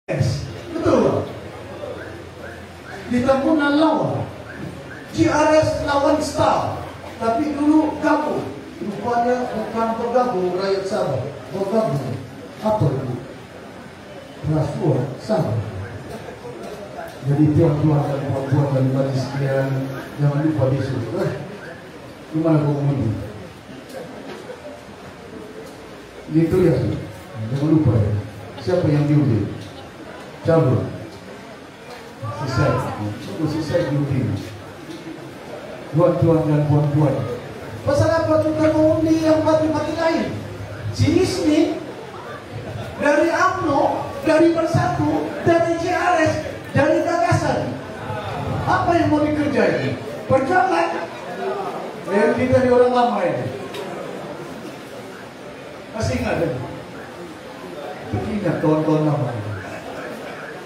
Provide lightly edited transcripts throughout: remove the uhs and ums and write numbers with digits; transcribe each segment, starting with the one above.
Betul. Kita pun lawan GRS lawan Star, tapi dulu gabung. Rupanya bukan bergabung rakyat Sabah, bergabung apa itu? Rasuah Sabah. Jadi tuan-tuan dan puan-puan dan majelis sekalian, jangan lupa besok. Gimana kau mengundi? Gitu ya, jangan lupa ya. Siapa yang diundi? Cabut. Selesai diundi. Tuan-tuan dan puan-puan. Pasal apa kita mengundi yang mati-mati lain? Si Ismi dari UMNO, dari Bersatu, dari GRS, dari gagasan. Apa yang mau dikerjain? Perjuangan. Kita di orang lama ini. Masih ingat kan? Ingat kawan-kawan lama.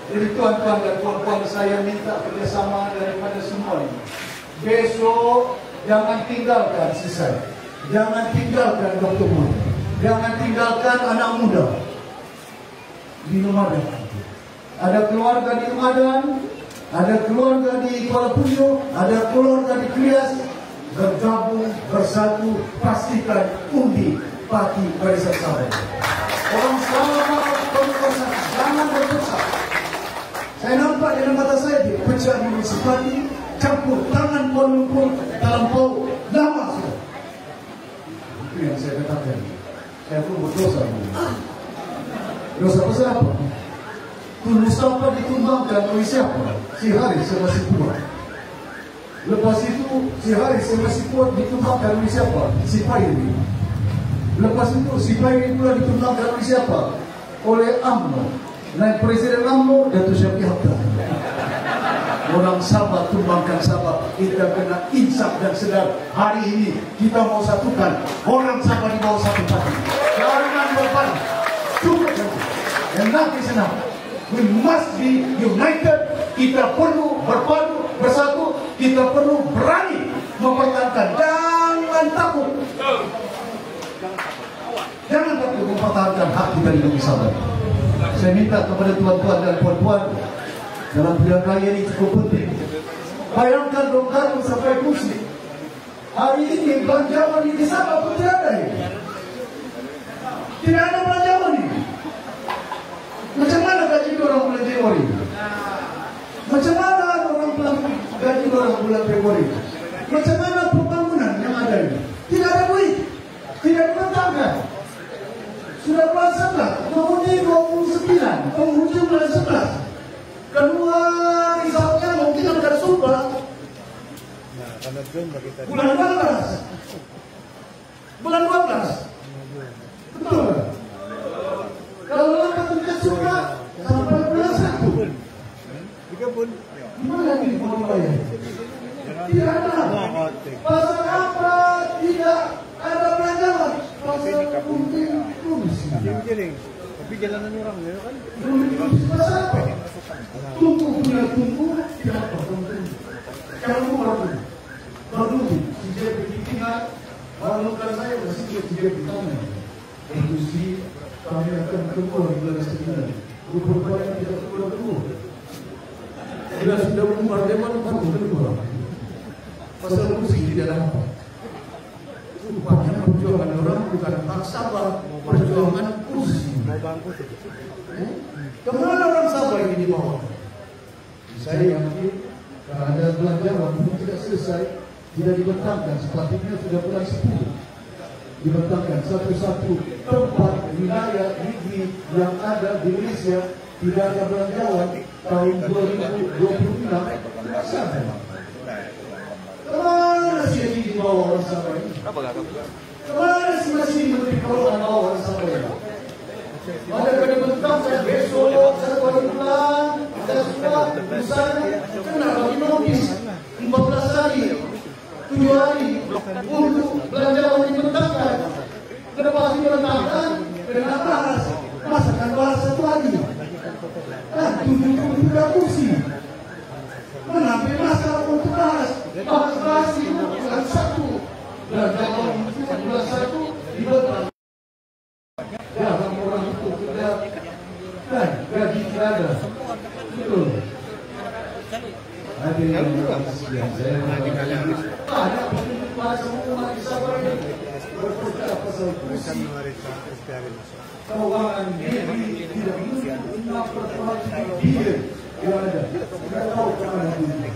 Jadi tuan-tuan dan puan-puan, saya minta kerjasama daripada semua ini. Besok jangan tinggalkan sisai, jangan tinggalkan Dr. Mun, jangan tinggalkan anak muda di Nomadan. Ada keluarga di Nomadan, ada keluarga di Kuala Puyo, ada keluarga di Krias. Bergabung, bersatu, pastikan undi parti Barisan Sabah. Orang Sabah bersatu, jangan berpecah. Saya nampak dengan mata saya dia pecah di municipality, campur tangan Kuala Lumpur dalam bau lama sudah. Itu yang saya katakan. Saya pun berdosa. Dosa besar apa? Tun Mustafa ditumbangkan oleh siapa? Si Haris masih kuat. Lepas itu si Haris masih kuat ditumbangkan oleh siapa? Si Pairi. Lepas itu si Pairi pula ditumbangkan oleh siapa? Oleh UMNO. Naik Presiden UMNO Datuk Syafie Hamdan. Orang Sabah tumbangkan Sabah. Kita kena insaf dan sedar. Hari ini kita mau satukan orang Sabah di bawah satu parti. Jangan berpaling. Cukup saja. Dan nanti senang. We must be united. Kita perlu berpadu, bersatu. Kita perlu berani mempertahankan. Jangan takut. Jangan takut mempertahankan hak kita di negeri Sabah. Saya minta kepada tuan-tuan dan puan-puan, dalam pilihan raya ini cukup penting. Bayangkan Bung Karno sampai kursi. Hari ini belanjawan di Sabah pun tidak ada ini. Tidak ada belanjawan ini. Macam mana gaji orang bulan Januari? Macam mana orang gaji orang bulan Februari? Macam mana pembangunan yang ada ini? Tidak ada duit. Tidak dimentangkan. Sudah bulan 11, mengundi 29, penghujung bulan 11. Kedua misalnya mungkin akan sumpah bulan 12. Bulan 12. Betul. Kalau lambat tidak suka sampai bulan 1. Gimana ini mau dibayar? Tidak ada. Pasal apa tidak ada belanjawan? Pasal mungkin kursi. Tapi jalanan orang ya kan? Pasal apa? Tunggu punya tunggu tidak apa-apa. Kamu baru si dia berkeinginan walaupun saya masih dia bertanya. Kursi kami akan keluar di bulan 9. Rupanya tidak keluar dulu. Bila sudah berumur dewan baru keluar. Pasal kursi tidak ada apa. Rupanya perjuangan orang bukan hak Sabah, perjuangan kursi. Kemana orang Sabah ini dibawa? Saya yakin kalau ada belanjawan pun tidak selesai, tidak dibentangkan. Sepatutnya sudah bulan 10 dibentangkan satu-satu tempat wilayah negeri yang ada di Malaysia tidak ada belanjawan tahun 2026. Kenapa? Kemana sih yang dibawa orang Sabah ini? Kemana sih masih menteri keuangan bawa orang Sabah ini? Ada bentangkan besok, 1 bulan, ada surat, misalnya, kenapa di notis 14 hari, 7 hari, untuk belanjawan dibentangkan. Kenapa sih dibentangkan? Kena bahas, masa kan bahas 1 hari? 7 kursi. Menambil masa untuk bahas di bulan 1. Belanjawan itu bulan 1 dibentangkan. Jangan orang itu tidak dan gaji tidak ada. ada. Betul. Hadirin yang sekalian, saya ada para semua umat Islam ini berputar pasal kursi keuangan diri tidak mungkin persoalan dia yang ada. Kita tahu kemana ini.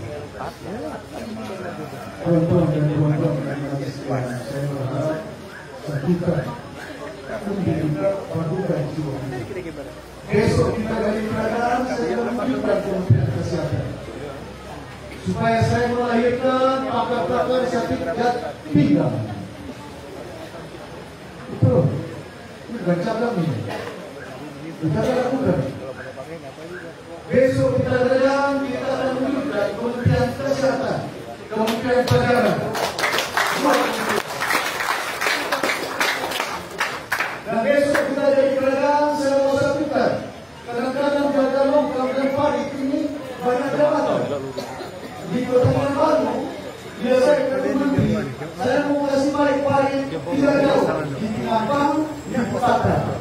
Tuan-tuan dan puan-puan yang sekalian, saya berharap terbuka terbuka jiwa. Besok kita dari keadaan saya menunjukkan Kementerian Kesehatan supaya saya melahirkan pakar-pakar sertifikat pinggang. Betul. Ini bukan cabang ini. Kita akan lakukan. Besok kita datang, kita akan menunjukkan Kementerian Kesehatan, Kementerian Perdagangan. Dan besok kita jadi keadaan saya mau satukan. Kadang-kadang jaga longkang dan parit ini banyak jabatan. Di Kota Baru, dia saya ke Menteri, saya mau kasih parit tidak jauh. Di Pinapang, di Putata.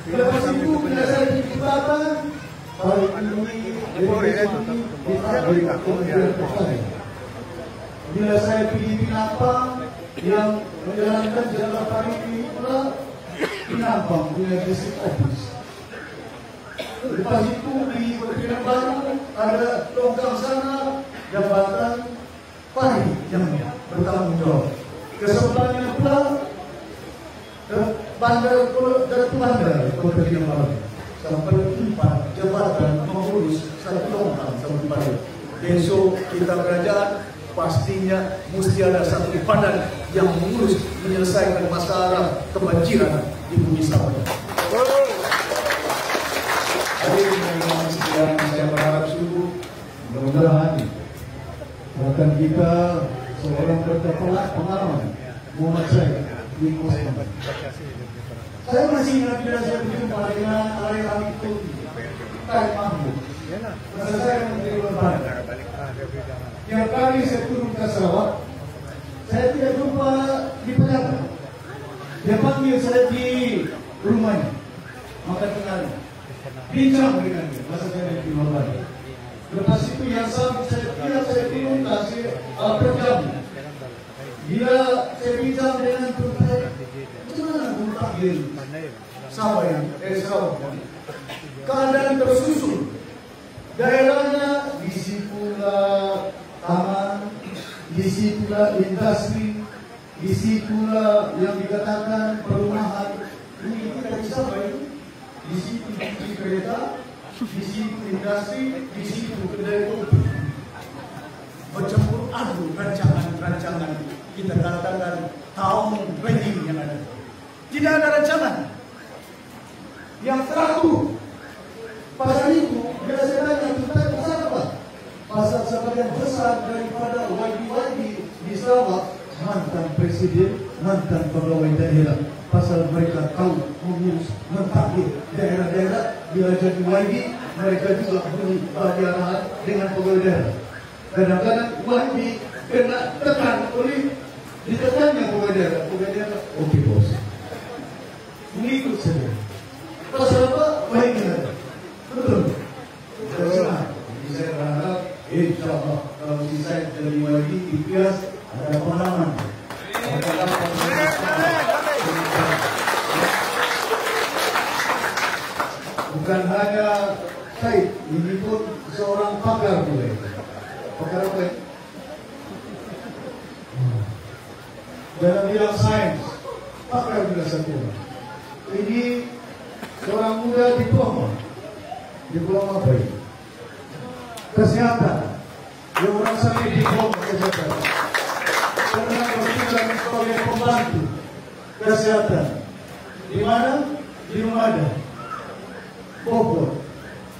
Lepas itu, bila saya di Putata, parit ini ditarik Kementerian Pertanian. Bila saya pergi Pinapang, yang menjalankan jalan parit ini pula, Pinapang punya district office. Lepas itu di Kota Baru ada longkang sana jabatan parit yang bertanggung jawab. Kesebelahnya pula bandar Kota Kinabalu. Sampai 4 jabatan mengurus satu longkang sampai parit. Besok kita kerajaan pastinya mesti ada satu badan yang mengurus menyelesaikan masalah kebanjiran di bumi Sabah. Hadirin yang saya berharap sungguh mudah-mudahan akan kita seorang berpengalaman Muhammad Syed bin Osman. Saya masih ingat bila saya berjumpa dengan area itu Taib Mahmud. Masa saya Menteri Pertahanan. Yang kali saya turun ke Sarawak, saya tidak jumpa di pejabat. Dia panggil saya di rumahnya, makan tengah. Bincang dengan dia, masa saya di luar. Lepas itu yang saya turun kasih perjam. Bila saya bincang dengan Tuhan, bagaimana Tuhan Sarawak keadaan tersusun. Daerahnya isi pula taman, isi pula industri, isi pula yang dikatakan perumahan. Ini kita bisa bayar. Di situ di kereta, di situ industri, di situ kedai kopi. Bercampur aduk rancangan-rancangan kita katakan tahun planning yang ada. Tidak ada rancangan yang teratur. Pasal itu biasanya kita besar apa? Pasal sebagian besar daripada YB di Sarawak mantan presiden, mantan pegawai daerah. Pasal mereka tahu mengurus mentakwil daerah-daerah bila jadi YB, mereka juga beri arahan dengan pegawai daerah. Kadang-kadang YB kena tekan oleh ditekannya pegawai daerah. Okey bos, mengikut saja. Pasal apa? YB ada. Betul. Saya berharap insyaAllah kalau saya dari YB ikhlas ada pengalaman. Bukan hanya Syed, ini pun seorang pakar boleh. Pakar apa? Dalam bidang sains, pakar bidang satu. Ini seorang muda diploma apa ini? Kesehatan. Yang orang saya diploma kesehatan. Pernah bertugas sebagai pembantu kesehatan. Di mana? Di Rumada, Bogor.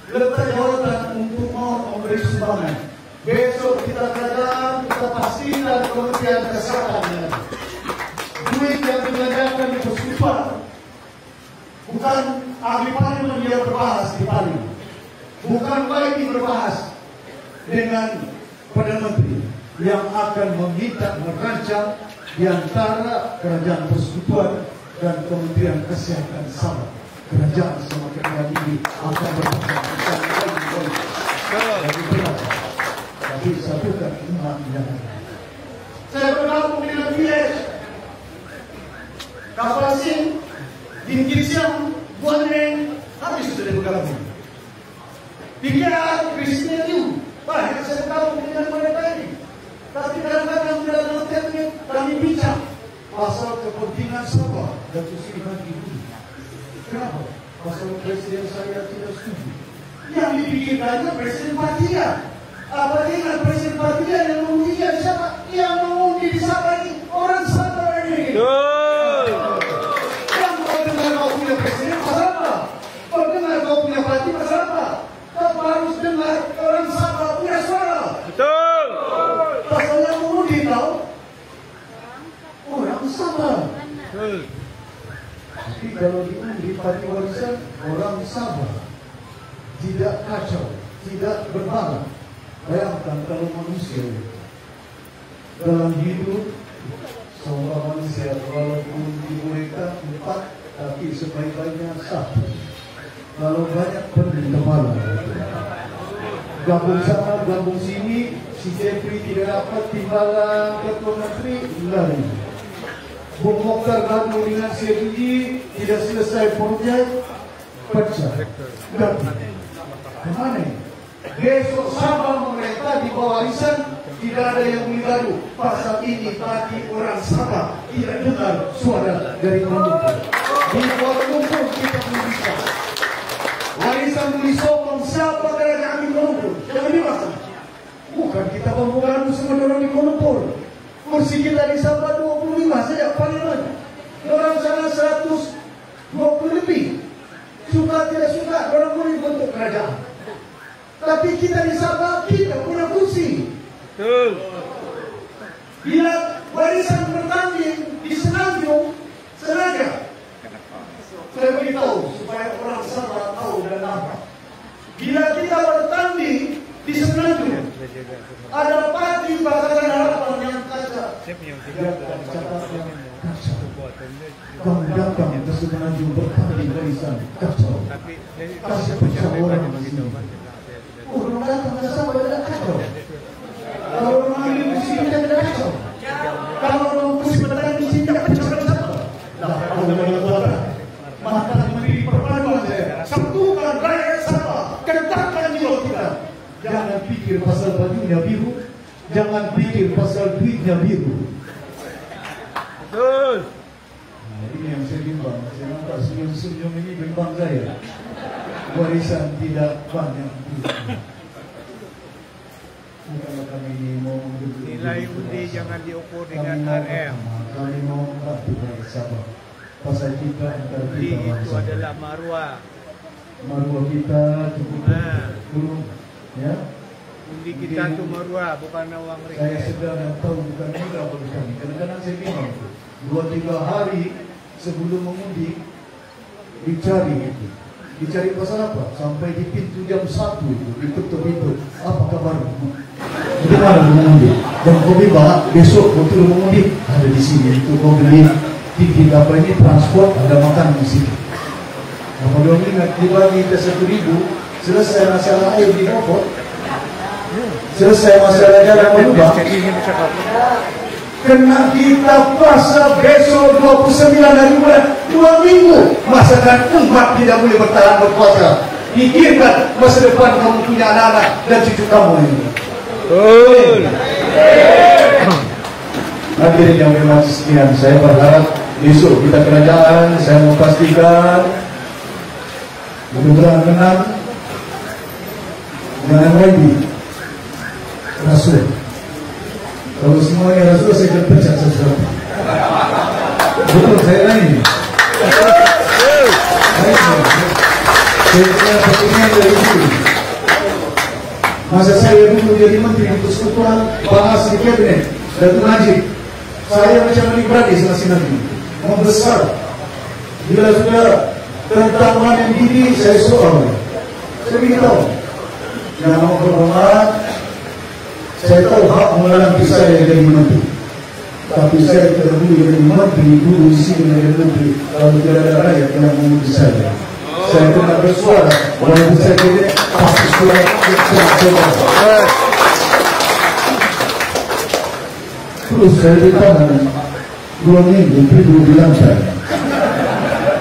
Letak jawatan untuk mau memberi sumbangan. Besok kita kerajaan, kita pastikan Kementerian Kesehatan. Duit yang dibelanjakan di Persekutuan. Bukan ahli parlimen yang berbahas di parlimen. Bukan lagi berbahas dengan Perdana Menteri yang akan meminta merancang di antara Kerajaan Persekutuan dan Kementerian Kesehatan sama. Kerajaan semakin ini akan berpengaruh. Saya bergabung dengan BS kapal asing di Kisiang, Guaneng, habis sudah bergabung. Pikiran Kristina itu, banyak saya bergabung dengan mereka ini. Tapi kadang-kadang dalam hotelnya kami bincang pasal kepentingan Sabah dan Kusilihan itu. Kenapa? Pasal presiden saya tidak setuju. Yang dipikirkannya presiden Patia. Apa dengan presiden Patia yang mengujikan siapa? Yang menguji di Sabah ini orang Sabah ini. Yang kau dengar kau punya presiden pasal apa? Kau dengar kau punya Patia pasal apa? Kau harus dengar orang Sabah punya suara. Betul. Pasal yang menguji kau orang Sabah. Betul. Tapi kalau diundi parti warisan orang Sabah tidak kacau, tidak bermalam. Bayangkan kalau manusia dalam hidup seorang manusia walaupun dimulaikan 4 tapi sebaik-baiknya 1. Kalau banyak penuh kepala. Gabung sana, gabung sini, si Jeffrey tidak dapat timbalan ketua menteri, lari. Bung Mokhtar gabung dengan CBD, tidak selesai proyek, pecah. Gabung. Kemana ini? Besok Sabah memerintah di bawah warisan, tidak ada yang menggaduh. Pasal ini tadi orang Sabah tidak dengar suara dari Kuala. Di Kuala Lumpur kita berbicara. Warisan disokong siapa kerajaan di Kuala Lumpur? Jangan dimaksud. Bukan kita membuka semua orang di Kuala Lumpur. Kursi kita di Sabah 25 saja paling banyak. Orang sana 120 lebih. Suka tidak suka orang boleh bentuk kerajaan. Tapi kita di Sabah kita punya kursi. Betul. Bila warisan bertanding di Semenanjung, sengaja saya beritahu supaya orang Sabah tahu dan nampak. Bila kita bertanding di Semenanjung, ada parti Pakatan Harapan yang kacau. Kau datang ke Semenanjung bertanding warisan kacau. Kasih pecah orang di sini. Orang datang ke Sabah tidak kacau. Kalau orang ambil kursi kita tidak kacau. Kalau orang kursi bertanding di sini tidak pecah orang Sabah. Kalau orang maka memberi perpaduan saya. Satukan rakyat Sabah. Ketatkan jiwa kita. Jangan pikir pasal bajunya biru. Jangan pikir pasal duitnya biru. Betul. Nah, ini yang saya bimbang. Saya nampak senyum-senyum ini bimbang saya. Warisan tidak banyak. Kalau kami ini mau nilai undi jangan diukur dengan RM. Kami mau membantu rakyat Sabah. Pasal kita antar kita itu adalah maruah. Maruah kita cukup turun, ya. Undi kita itu maruah, bukan uang ringgit. Saya sedang tahu bukan mudah bagi kami. Kadang-kadang saya bilang 2-3 hari sebelum mengundi dicari itu. Dicari pasal apa? Sampai di pintu jam 1 itu ditutup pintu. Apa kabar? Bagaimana mengundi? Dan kau bilang besok kau turun mengundi ada di sini. Itu kau beli tiket apa ini transport ada makan di sini. Kalau dong ingat dibagi ke 1.000 selesai masalah air di Bogor, selesai masalah jalan berubah. Kena kita puasa besok 29 hari bulan 2 minggu. Masakan umat tidak boleh bertahan berpuasa. Pikirkan masa depan kamu punya anak-anak dan cucu kamu ini. Betul. Hadirin yang memang sekian, saya berharap besok kita kerajaan, saya mau pastikan mudah-mudahan menang dengan ready Rasul. Kalau semuanya Rasul saya akan pecah sesuatu. Betul, saya lain. Saya pertanyaan dari itu. Masa saya dulu jadi menteri untuk persekutuan bahas di kabinet Datuk Najib. Saya macam berani selesai nanti. Membesar. Bila sudah tentang yang diri saya soal. Saya beritahu. Jangan mau berhormat. Saya tahu hak mengalami saya jadi menteri. Tapi saya tidak dulu jadi menteri dulu di sini menjadi menteri. Kalau tidak ada rakyat yang mengundi saya. Saya pernah bersuara. Walaupun saya tidak pasti suara. Terus saya ditahan 2 minggu tidur di lantai.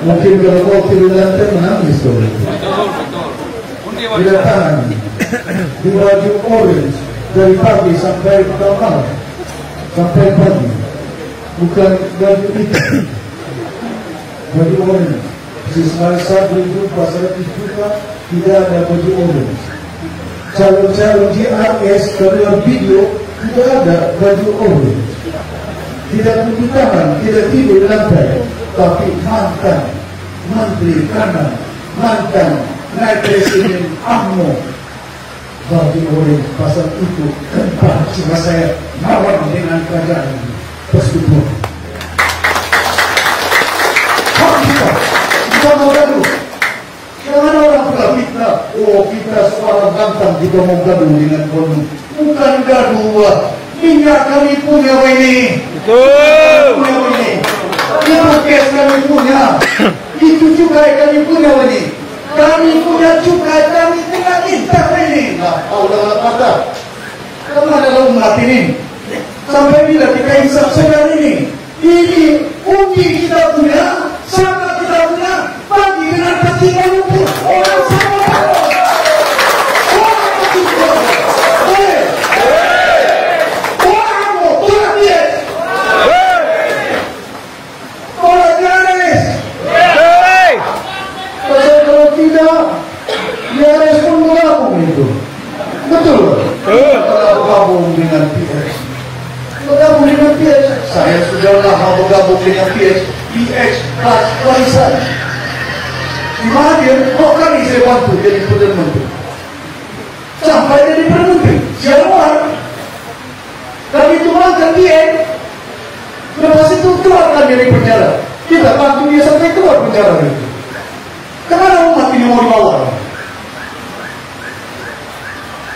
Mungkin kalau kau tidur di lantai menangis tuh. Tidak tahan di baju orange dari pagi sampai malam, sampai pagi. Bukan baju hitam, baju orange. Siswa satu itu pasal juga tidak ada baju orange. Calon-calon GRS dalam video tidak ada baju orange. Tidak tunjuk tangan, tidak tidur di lantai, tapi mantan menteri kanan, mantan naik presiden AMNO baju orange. Pasal itu kenapa cuma saya mawar dengan kerajaan ini persekutuan. Kita mau gaduh. Jangan orang pula fitnah. Oh, kita seorang gantang kita mau gaduh dengan konon. Bukan gaduh. Minyak kami punya ini. Betul. Punya ini. Itu kes kami punya. Itu cukai kami punya ini. Kami punya cukai, kami tinggal intak ini. Nah, Allah kata. Kemana dalam umat ini? Sampai bila kita hisap sedang ini? Ini undi kita punya, sama kita punya, bagi dengan kecil itu orang sama. Orang kecil. Orang mau tolak dia. Tolak Yares. Kalau tidak, Yares pun bergabung itu. Betul. Kalau bergabung dengan PS. Bergabung dengan PH, saya sudah lama bergabung dengan PH kelas warisan. Di mana dia? Kok kali saya bantu jadi Perdana Menteri? Sampai jadi Perdana Menteri, Januari. Kami tuangkan PH. Lepas itu keluarkan dari penjara. Kita bantu dia sampai keluar penjara itu. Kemana umat ini mau dibawa?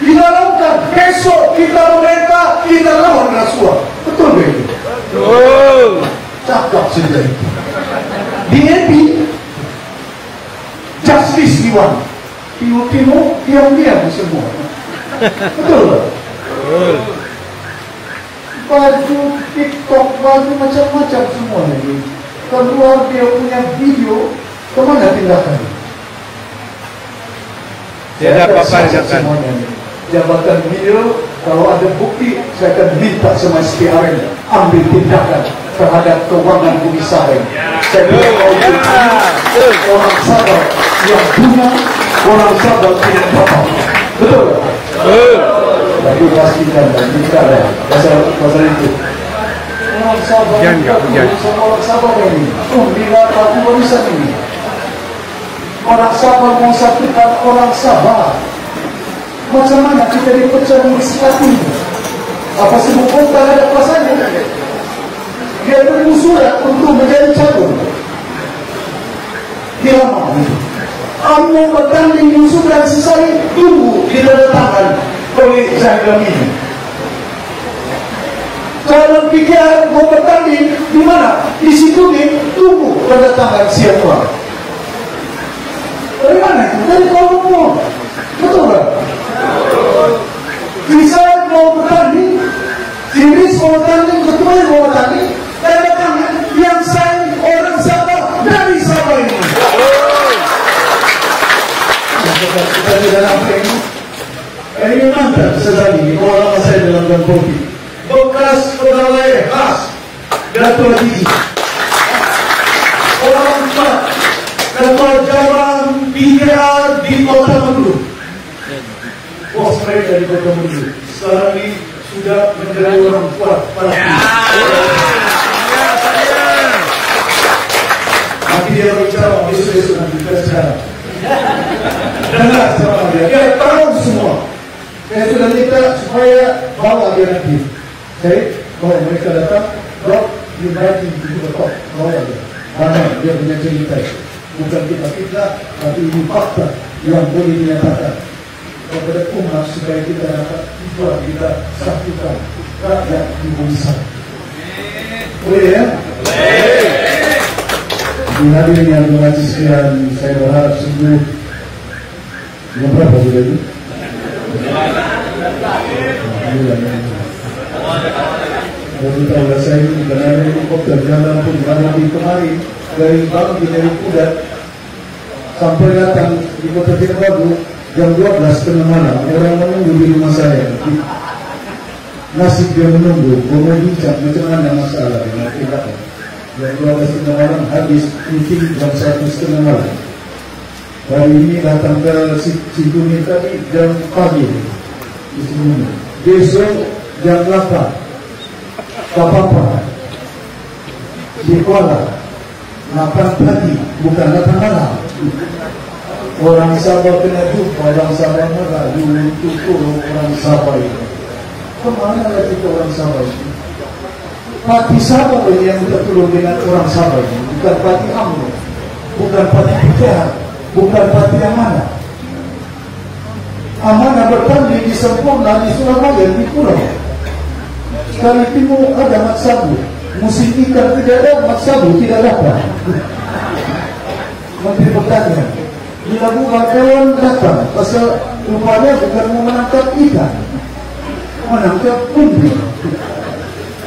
Kita lakukan besok kita mereka kita lawan rasuah. Betul begitu. Betul. Cakap saja itu. BNP Justice Iwan. Tino diam-diam semua. Betul. Betul. Baju TikTok, baju macam-macam semua ini. Keluar dia punya video, kemana tindakan? Tidak apa-apa semuanya ini. Jabatan video, kalau ada bukti, saya akan minta sama SPRM ambil tindakan terhadap keuangan Komisaris. Saya bilang orang sabar yang punya, orang sabar tidak apa-apa. Betul? Betul. Tapi pastikan dan tidak ada pasal itu. Orang sabar, orang sabar ini, bila aku barisan ini. Orang sabar mau satukan orang sabar. Macam mana kita dipecah legislatif? Apa semua kota ada pasangan? Dia beribu surat untuk menjadi calon. Dia mau. Kamu bertanding musuh dan selesai tunggu ditandatangan oleh Zahid ini. Calon PKR mau bertanding di mana? Di situ nih tunggu tandatangan siapa? Dari mana itu? Dari kelompok. Betul tak? Bisa mau bertanding, Siris mau bertanding, ketua mau bertanding, tanda tangan yang saya orang Sabah dari Sabah ini. Kita tidak nampak ini. Ini mantap sekali. Orang saya dalam dan kopi. Bekas pegawai khas Datuk Haji. Orang empat ketua jalan PKR di Kota Mendut. Bos mereka di Kota Mendut sekarang ini sudah menjadi orang kuat pada nanti dia berbicara besok-besok nanti kita sekarang dengar sama dia tahu semua. Saya sudah minta supaya bawa dia nanti. Kalau mereka datang drop di writing di laptop bawa dia mana dia punya cerita. Bukan kita fitnah, tapi ini fakta yang boleh dinyatakan kepada umat supaya kita dapat tujuan kita satukan rakyat Indonesia. Boleh ya? Boleh. Di hadirin yang mengaji sekian, saya berharap sungguh. Yang berapa sudah itu? Alhamdulillah. jalan pun ada di kemarin dari pagi dari Kudat sampai datang di Kota Kinabalu jam 12 tengah malam. Orang menunggu di rumah saya. Nasib dia menunggu, mau bincang macam mana masalah dengan kita. Jam 12 tengah malam habis meeting jam 1 setengah malam. Hari ini datang ke Situni tadi jam pagi di sini. Besok jam 8 apa-apa di Kuala 8 pagi, bukan 8 malam. Orang Sabah kena jumpa, orang Sabah marah, dulu orang Sabah itu. Kemana lagi ke orang Sabah itu? Pati Sabah yang minta tolong dengan orang Sabah itu, bukan Pati Amro, bukan Pati Putih, bukan Pati Amanah. Amanah bertanding di Sempurna, di Surabaya, di Pulau. Sekali timur ada Mat Sabu, musim ikan tidak ada, Mat Sabu tidak dapat. Menteri Pertanian, bila bukan kawan datang, pasal rupanya bukan mau menangkap ikan, menangkap undi.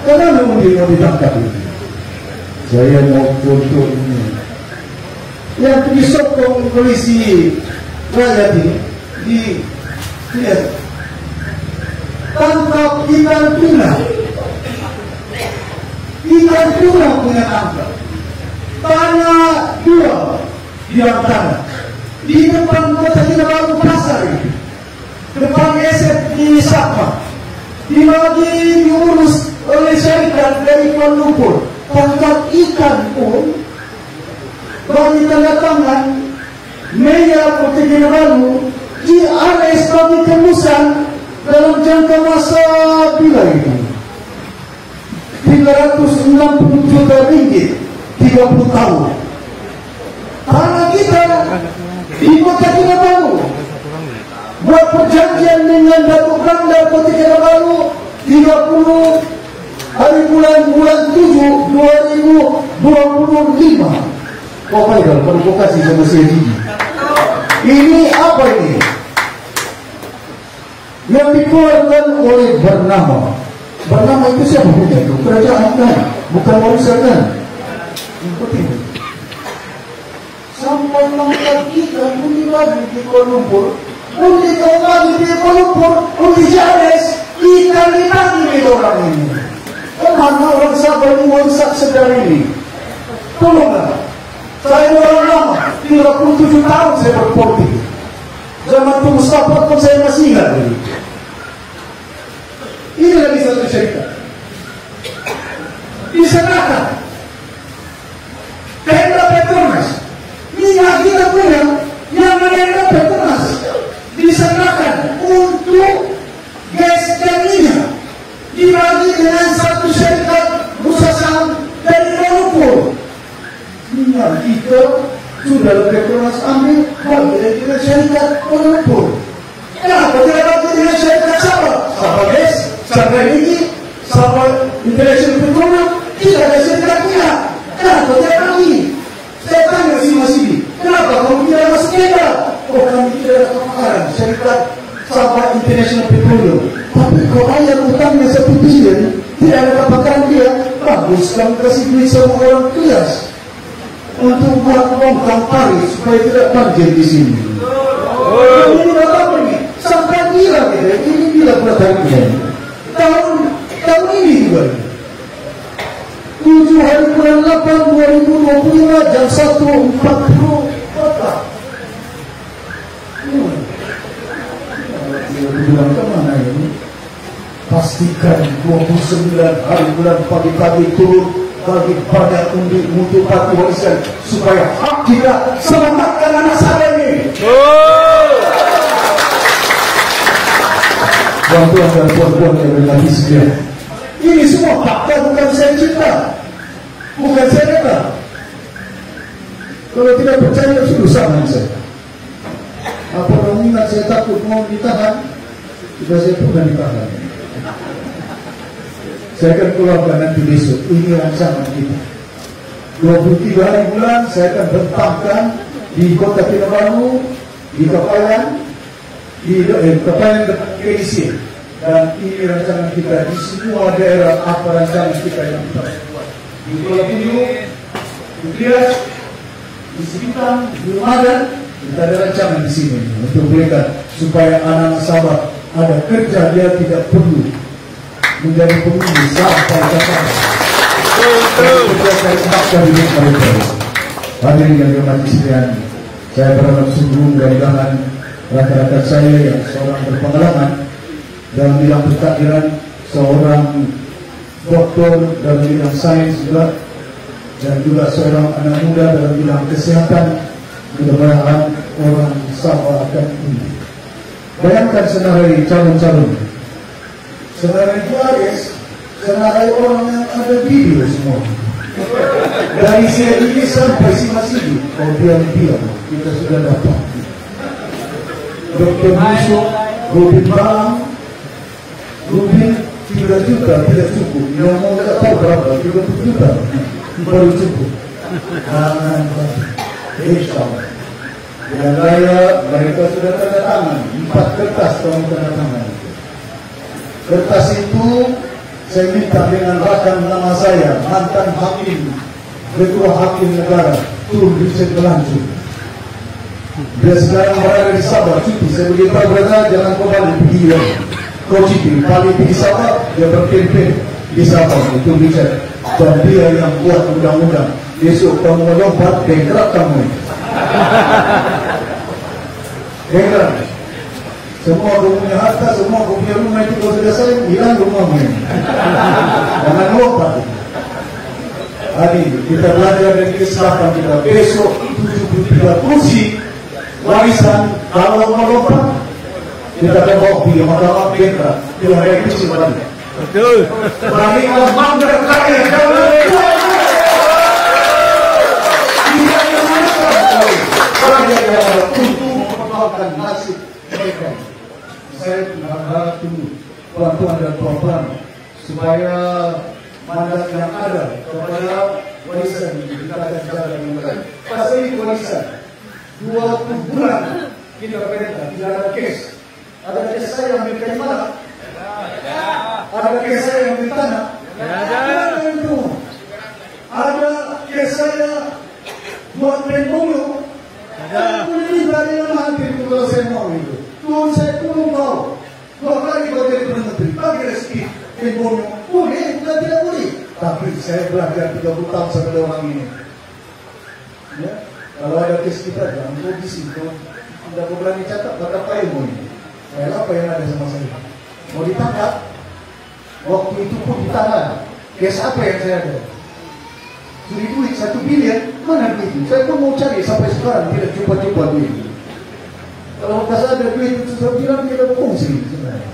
Karena undi mau ditangkap ini. Saya mau contoh ini. Yang disokong polisi rakyat ini, lihat, tangkap ikan tuna. Ikan tuna punya tangkap. Tanah 2 di tanah. Di depan Kota Kinabalu pasar ini. Depan SF di Sapa. Dibagi diurus oleh syarikat dari Kuala Lumpur. Tangkap ikan pun bagi tanda tangan Meja Kota Kinabalu diares bagi tembusan dalam jangka masa bila ini 360 juta ringgit 30 tahun. Tanah kita di Kota Kinabalu buat perjanjian dengan Datuk Rangda Kota Kinabalu 30 hari bulan 7 2025. Kok baiklah provokasi sama saya ini apa ini? Yang dikeluarkan oleh Bernama itu siapa punya itu? Kerajaan kan? Bukan manusia kan? Penting. Sampai tangkap ikan undi lagi di Kuala Lumpur, undi kau lagi di Kuala Lumpur, undi Jares, ikan lagi di orang ini. Kemana orang Sabah ini merusak sedar ini? Tolonglah. Saya orang lama, 37 tahun saya berpolitik. Zaman Tun Mustafa pun saya masih ingat ini. Ini lagi satu cerita. Diserahkan tenda Petronas. Minyak kita punya yang tenda Petronas diserahkan untuk gas dan minyak dibagi dengan satu syarikat perusahaan saham dari Kuala Lumpur. Minyak kita sudah Petronas ambil bagi dengan syarikat Kuala Lumpur. Kenapa tidak bagi dengan syarikat Sabah? Sabah Gas, Sabah Energi, Sabah International Petroleum, tidak ada syarikat minyak. Kenapa tidak bagi? Saya tanya si Mas Idi, kenapa kamu tidak masuk tenda? Oh, kami tidak ada kepakaran syarikat Sabah International Petroleum. Tapi kalau ayat utangnya seperti ini, tidak ada kepakaran dia, bagus kamu kasih duit sama orang kias untuk buat bongkar parit supaya tidak banjir di sini. Ini apa ini? Sampai gila gitu. Ini gila perhatiannya. Tahun ini juga. 7 hari bulan 8 2025 jam 1.40 kota. Bilang kemana ini? Pastikan 29 hari bulan pagi-pagi turun bagi pada undi untuk parti warisan supaya hak kita selamatkan anak saya ini. Tuan-tuan dan puan-puan yang berhati setia, ini semua fakta, bukan saya cipta, bukan saya rela. Kalau tidak percaya sudah sama saya. Apa kamu ingat saya takut mau ditahan? Sudah saya pernah ditahan. Saya akan keluarkan nanti besok. Ini rancangan kita. 23 hari bulan saya akan bentangkan di Kota Kinabalu, di Kapayan, di Kapayan dan ini rancangan kita di semua daerah. Apa rancangan kita yang kita buat? di Kuala Pinju, di Trias, di Sintang, di Ramadan. Kita ada rancangan di sini untuk mereka supaya anak sahabat ada kerja, dia tidak perlu menjadi penghuni sampai kapan. Hadirin yang dirahmati sekalian, saya berharap sungguh mudah-mudahan rakan-rakan saya yang seorang berpengalaman dalam bidang pentakdiran, seorang doktor dalam bidang sains juga, dan juga seorang anak muda dalam bidang kesehatan, mudah-mudahan orang Sabah akan tinggi. Bayangkan senarai calon-calon, senarai Juarez, senarai orang yang ada video semua. Dari sini sampai Simasigi, diam-diam kita sudah dapat. Dr. Musuh, Rubin Balang, Rubin 3 juta tidak cukup. Yang mau tidak tahu berapa, 30 juta baru cukup. Insya-Allah. Yang raya mereka sudah tanda tangan 4 kertas tolong tanda tangan. Kertas itu saya minta dengan rakan nama saya, mantan hakim, ketua hakim negara, turun di Sekelancu. Dia sekarang berada di Sabah, cuti. Saya beritahu berada, jangan kau balik pergi ya. Kau cuti, balik pergi Sabah, dia berkempen di Sabah, itu bisa. Dan dia yang buat undang-undang. Besok kamu melompat, bengkrak kamu. Bengkrak. Semua kau punya harta, semua kau punya rumah itu kau sudah selesai, hilang rumahmu ini. Jangan lompat. Hari kita belajar dari kesalahan kita. Besok 73 kursi warisan, kalau mau lompat kita akan bawa pergi mahkamah bengkrak. Dia ada kursi balik. Betul. Baliklah mangga kaya jangan. Tidak yang banyak yang ada untuk mempertahankan nasib mereka. Saya berharap tunggu tuan-tuan dan puan-puan supaya mandat yang ada kepada warisan kita akan jaga dengan baik. Pasal ini warisan 20 bulan kita perintah tidak ada kes. Ada kes saya yang berikan mana? Ada kes saya yang beri tanah? Ada itu. Ada kes saya buat penghulu. Ada boleh dari yang hadir kalau saya mau itu. Tuhan saya pun tahu. 2 kali kau jadi Perdana Menteri, bagi rezeki penghulu. Boleh, bukan tidak boleh. Tapi saya belajar 30 tahun sama orang ini. Ya, kalau ada kes kita jangan kau di sini. Tidak kau berani catat, bakal payung ini. Apa yang ada sama saya? Mau ditangkap? Waktu itu pun ditahan. Kes apa yang saya ada? Curi duit 1 bilion, mana duit itu? Saya pun mau cari sampai sekarang tidak jumpa-jumpa duit. Kalau kasih ada duit itu saya bilang tidak berfungsi sebenarnya.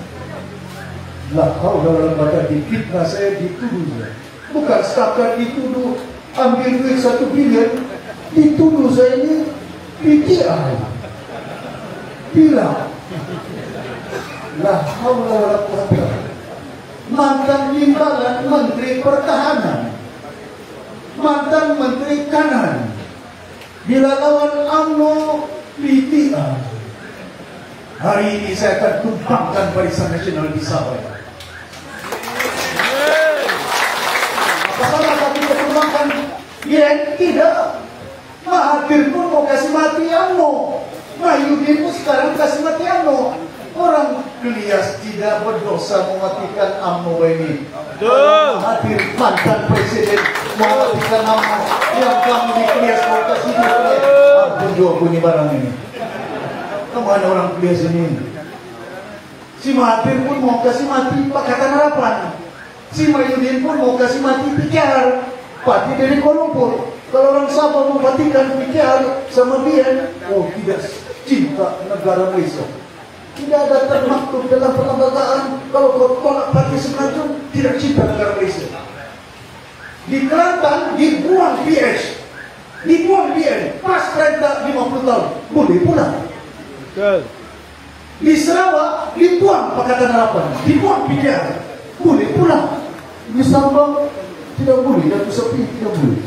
Lah, kau dalam baca difitnah saya dituduh. Bukan setakat dituduh ambil duit 1 bilion, dituduh saya ini PTI. Bilang, lah, kau dalam baca mantan timbalan Menteri Pertahanan, mantan Menteri Kanan, bila lawan UMNO PTI. Hari ini saya akan tumpangkan Barisan Nasional di Sabah. Apa salah kalau kita tumpangkan? Ya tidak. Mahathir pun mau kasih mati UMNO. Mahyudin pun sekarang kasih mati UMNO. Orang Ilyas tidak berdosa mematikan UMNO ini. Mahathir mantan presiden mematikan UMNO. Yang kamu di Ilyas mau kasih mati. Ampun juga bunyi barang ini. Kemana orang Ilyas ini? Si Mahathir pun mau kasih mati Pakatan Harapan. Si Mahyudin pun mau kasih mati PKR, Parti dari Kuala Lumpur. Kalau orang Sabah mematikan PKR sama dia, oh tidak cinta negara Malaysia. Tidak ada termaktub dalam perlembagaan kalau kau tolak Parti Semenanjung tidak cinta negara Malaysia. Di Kelantan dibuang PH, dibuang BN, pas perintah 50 tahun, boleh pulang. Betul. Di Sarawak dibuang Pakatan Harapan, dibuang PKR, boleh pulang. Di Sabah tidak boleh, Datuk Sepi tidak boleh.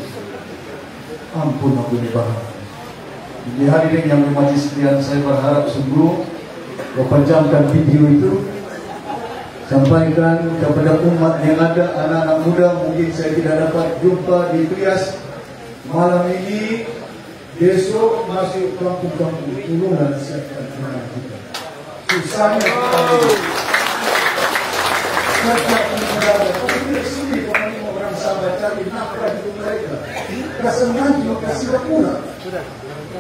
Ampun aku ini bahas. Jadi hadirin yang bermajlis sekalian, saya berharap sungguh kau panjangkan video itu. sampaikan kepada umat yang ada, anak-anak muda. Mungkin saya tidak dapat jumpa di Trias malam ini. Besok masuk kampung-kampung tolonglah siapkan anak kita. Susahnya kerja penjara, tapi tidak sulit orang sahabat cari nafkah hidup mereka. Kesenangan juga kasih pula.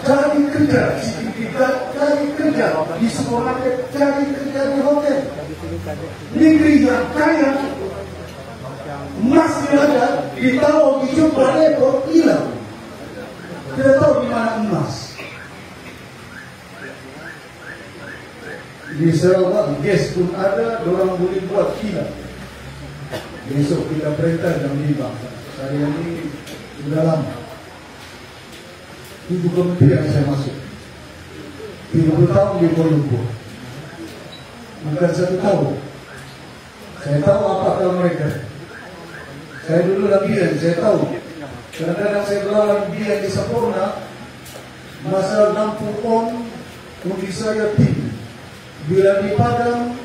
Cari kerja di sindikat, cari kerja di supermarket, cari kerja di hotel. Negeri yang kaya masih ada, ditaruh di jumpa rekor hilang. Tidak tahu di mana emas. Di Sarawak gas pun ada, orang boleh buat hilang. Besok kita perintah jam 5. Saya ini sudah lama. 7 kementerian saya masuk. 30 tahun di Kuala Lumpur. Bukan 1 tahun. Saya tahu apa kalau mereka. Saya dulu lambian, saya tahu. Kadang-kadang saya berlawan dia di Sampurna, masalah lampu on, kondisi saya tinggi. Bila di Padang,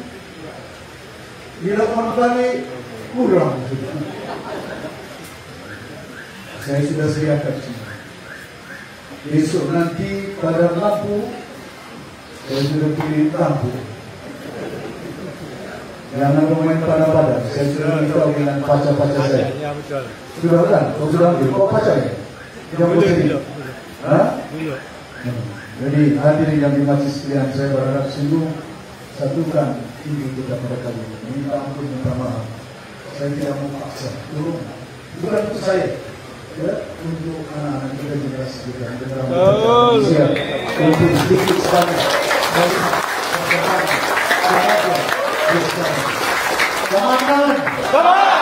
dilakukan balik, kurang. Saya sudah sediakan semua. Besok nanti pada lampu, saya sudah pilih lampu. Jangan bermain pada-pada. Saya sudah beritahu dengan pacar-pacar saya. Ya, betul. Sudah kan? Kau sudah ambil? Kau pacar ya? Tidak boleh. Hah? Jadi hadirin yang dimajlis sekalian, saya berharap sungguh satukan ini kita pada kali ini. Minta ampun, minta maaf. Saya tidak mau paksa. Tolong. Bukan untuk saya. Ya, untuk anak-anak kita generasi kita. Siap. Untuk sedikit sekali. Selamat.